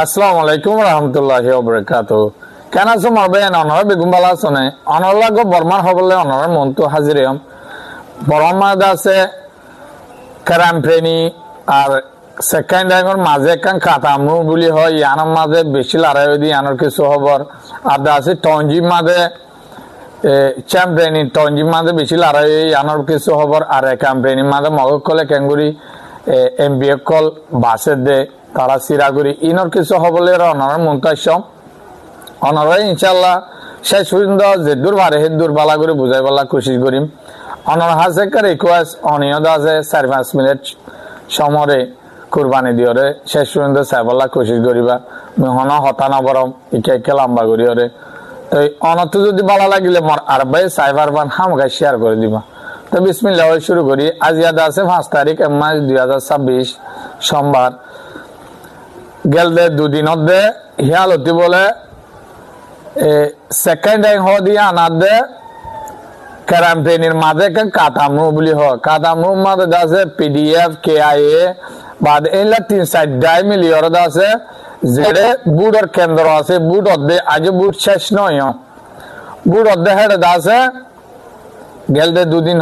আসসালামু আলাইকুম রহমতুল্লাহি ওবারাকাতু। কেন আছো মারবেন অনরা বেগুম বালা আছনে অনরা গো বর্মান হবলে অনরা মন্তু হাজিরিয়ম বরমাদ আছে কারাম প্রেনি আর সেকেন্ড টাইমের মাঝে কান কাতামু বলি হয় ইয়ানোর মাঝে বেশি লড়াই দি ইয়ানোর কিছু খবর আর আছে টঞ্জি মাঝে চ্যাম্পিয়নি টঞ্জি মাঝে বেশি লড়াই ইয়ানোর কিছু খবর আর ক্যাম্পেনি মাঝে মগক কলে ক্যাঙ্গুরি এমবিএ কল বাসে দে তারা সিরাগুড়ি ইনর কিছু হবলের অনার মন্তাসম অনারাই ইনশাল্লাহ শেষ পর্যন্ত যে দূর বারে হে দূর বালা করে বুঝাই বালা কোশিশ করিম অনার হাসে কার রিকোয়েস্ট অনিয়দ আছে 4-5 মিনিট সমরে কুরবানি দিওরে শেষ পর্যন্ত সাইবালা কোশিশ করিবা মহন হতানা বরম ইকে লম্বা করিওরে তো অনত যদি বালা লাগিলে মর আর ভাই সাইবার বান হামগা শেয়ার করে দিবা। তো বিসমিল্লাহ শুরু করি। আজ ইয়াদ আছে 5 তারিখ মাস 2026 সোমবার গেল দে দুদিন দে হিয়ালতি বলে সেকেন্ড টাইম হ দিয়ে আনার দে ক্যারাম্পেনির মাঝে কাতামু বলি হ কাতামু মাঝে আছে পিডিএফ কেআইএ বাদ এইলা 3-4 মিলিয়র আছে যেড়ে বুড়র কেন্দ্র আছে বুড় অর্ধে আজ বুড় শেষ নয় বুড় অর্ধে হেড়ে আছে গেল দে দুদিন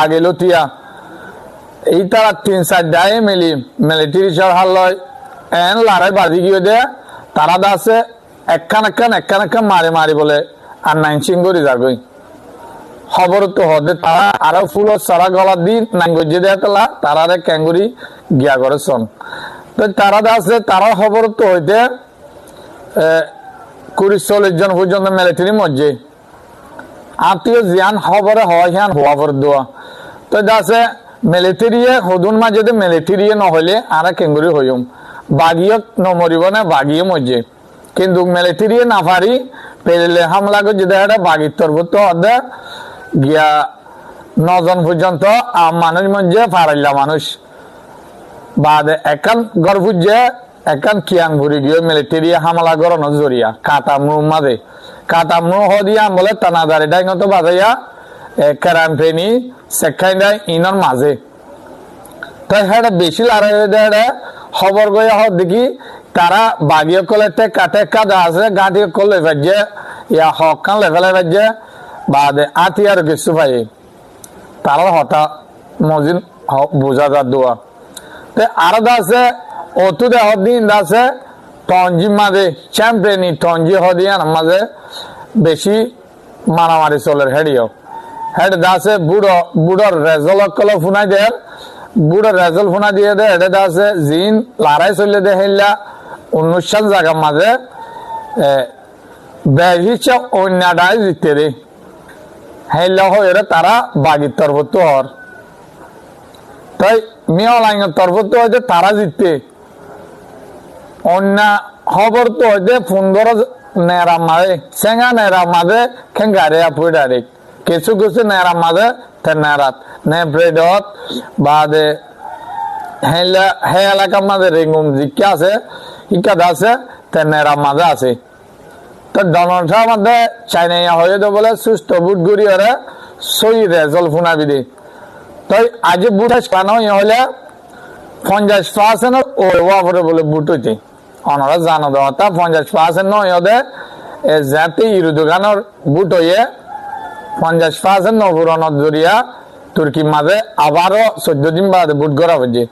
আগে লতিয়া এই তারা 3-4 মিলি মিলিটারি সরহার লয় এন লড়াই বাজি গিয়ে দে তারা আছে একখান মারি মারি বলে আর 9 করে যাবে খবর তো হদে তারা আরো ফুল সারা গলা দিন নাঙ্গজে দেয় তালা তারারে ক্যাঙ্গুরি গিয়া করেছন তো তারা আছে তারা খবর তো হইতে 20-40 জন পর্যন্ত মিলিটারি মধ্যে আত্মীয় জিয়ান খবরে হয় হিয়ান হওয়া পর দোয়া তো আছে মিলিটারিয়ে হদুন মাঝে মিলিটারিয়ে নহলে আর ক্যাঙ্গুরি হইম বাগিয়ে নমরিব না বাগিয়ে মজে কিন্তু মিলিটারি না পারি পেলে হামলা করে যদি একটা বাগির তরফ অর্ধে গিয়া 9 জন পর্যন্ত মানুষ মধ্যে ফারাইলা মানুষ বাদ একান গড় বুঝে একান কিয়াং ভরি গিয়ে মিলিটারি হামলা করানো জরিয়া কাতামু মাঝে কাতামু হদিয়া বলে টানাদারি ডাইনত বাজাইয়া ক্যারাম্পেনি সেকেন্ড ইনর মাঝে তাই হ্যাঁ বেশি লড়াই হয়ে খবর গয়ে হওয়ার দেখি তারা বাগিয়ে কলে কাটে কাদা আছে গাঁটি করলে ফেলছে ইয়া হক কান লেফেলে ফেলছে বাদে আতি আর কিছু পাই তারা হঠাৎ মজিন বোঝা যার দোয়া তো আরো আছে অতু দেহ দিন আছে টঞ্জি মাঝে চ্যাম্পিয়নি টঞ্জি হদিয়ান মাঝে বেশি মারামারি চলে হেডিও হেড আছে বুড়োর রেজল কলে ফুনাই দেয় বুড়ো রেজল ফোনা দিয়ে দে এটা আছে জিন লড়াই চলে দে হেলা 19 সাল জায়গার মাঝে বেশি অন্যটাই জিততে দে হেলা হয়ে তারা বাগির তরফত হর তাই মিয়া লাইনের তরফত হইতে তারা জিততে অন্য খবর তো হইতে 15 নেরা মাঝে সেঙ্গা নেরা মাঝে খেঙ্গারে আপুই ডাইরেক্ট কিছু কিছু নেরা মাঝে নেরাত নে ব্রেডত বাদে হেলা হে এলাকার মাঝে রেঙ্গুম জিকা আছে ইকাদ আছে তে নেরা মাঝে আছে তো ডনলটা মধ্যে চাইনাইয়া হয়ে দে বলে সুস্থ বুট গুড়ি হরে সই রেজল ফুনাবি দে তাই আজ বুট কেন হলে 50% ও ওয়াপরে বলে বুট হইতে অনারা জানো দেওয়া 50% নয় দে যাতে ইরু দোকানের বুট হয়ে 50% নবুরনত জরিয়া তুর্কি মাঝে আবারও 14 দিন বাদে বুট করা হয়েছে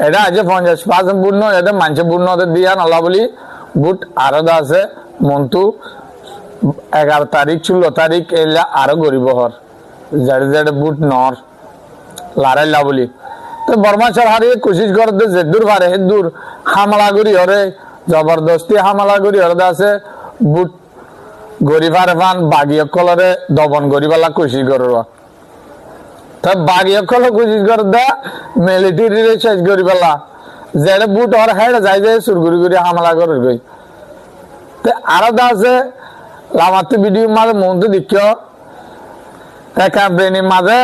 এটা আজ 50% বুট নয় এটা মানুষের বুট নদের দিয়া নলা বলি বুট আরো আছে মন্তু 11 তারিখ 16 তারিখ এলা আরো গরিব হর যারে যারে বুট নর লারাইলা বলি তো বর্মা সরকারি কোশিশ করতে যে দূর পারে হে দূর হামলা করি হরে জবরদস্তি হামলা করি হরে আছে বুট গরিবার ফান বাগিয়ে কলরে দবন গরিবালা কোশিশ করব তা বাগিয়ে কল কোশিশ কর দা মিলিটারি শেষ গরিবালা যেড়ে বুট হর হেড যাই যায় সুরগুরি করে হামলা করে গই তে আলাদা আছে লামাতে ভিডিও মাঝে মন্দ দেখিও তা ক্যাম্পেনির মাঝে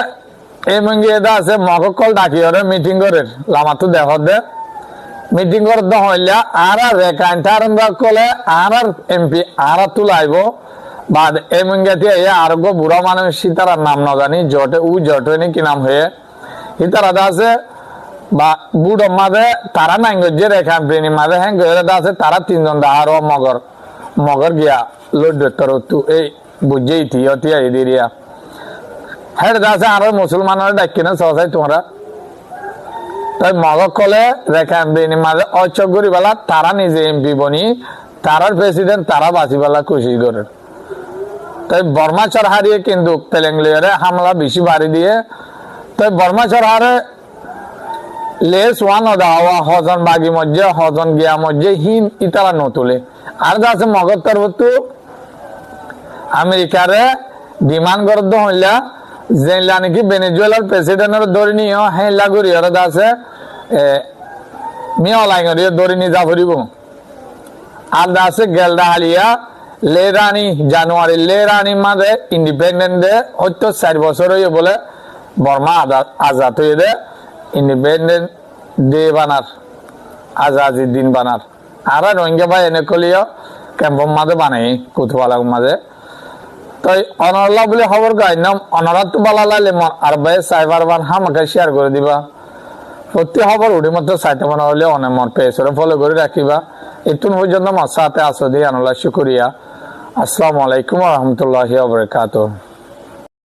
এই মঙ্গি এটা আছে মকল ডাকি হরে মিটিং করে লামাতে দেখ দে মিটিং করে দ হইলা আর রেকান্টার কলে আর এমপি আর তুলাইব বাদ এই মঙ্গিয়াতে আরোগ্য বুড়া মানুষ সীতারার নাম না জানি জটে উ জটে নি কি নাম হয়ে সীতারা আছে বা বুড়ো মাঝে তারা নাই যে রেখা ব্রেনি মাঝে হ্যাঁ গেলে আছে তারা তিনজন আরো মগর গিয়া লড্ডর এই বুঝেই থিয়তিয়া এই দিরিয়া হ্যাঁ আছে আরো মুসলমানের ডাকি না সহসাই তোমরা তাই মগর কলে রেখা ব্রেনি মাঝে অচক করি বেলা তারা নিজে এমপি বনি তারার প্রেসিডেন্ট তারা বাঁচি বেলা খুশি করে তাই বর্মা চরহারিয়ে কিন্তু তেলেঙ্গলিয়ারে হামলা বেশি বাড়ি দিয়ে তাই বর্মা চরহারে লেস ওয়ান দাওয়া হজন বাগি মধ্যে হজন গিয়া মধ্যে হিম ইতারা নতুলে আর আছে মগর তরবতু আমেরিকারে ডিমান্ড করতে হইলা যে নাকি ভেনেজুয়েলার প্রেসিডেন্টের ধরে নিও হ্যাঁ লাগুরি আর আছে মিয়া লাইঙ্গরি ধরে নিয়ে যা ফুরিব আর আছে গেলদা হালিয়া লেরানি জানুয়ারি লেরানি মাঝে ইন্ডিপেন্ডেন্ট ডে হয়তো 4 বছর হয়ে বলে বর্মা আজাদ হয়ে দে ইন্ডিপেন্ডেন্ট ডে বানার আজাদি দিন বানার আর রোহিঙ্গা ভাই এনে কলিও ক্যাম্পম মাঝে বানাই কুতুবালার মাঝে তাই অনরলা বলে খবর গাইনাম অনরাত বালা লাইলে আর ভাই সাইবার বান হামাকে শেয়ার করে দিবা প্রতি খবর উঠে মতো সাইতে বানা হলে অনেক মন পেছরে ফলো করে রাখিবা এতুন পর্যন্ত আমার সাথে আসো দিয়ে আনুল্লাহ শুকরিয়া আসসালামু আলাইকুম ওয়া রাহমাতুল্লাহি ওয়া বারাকাতুহু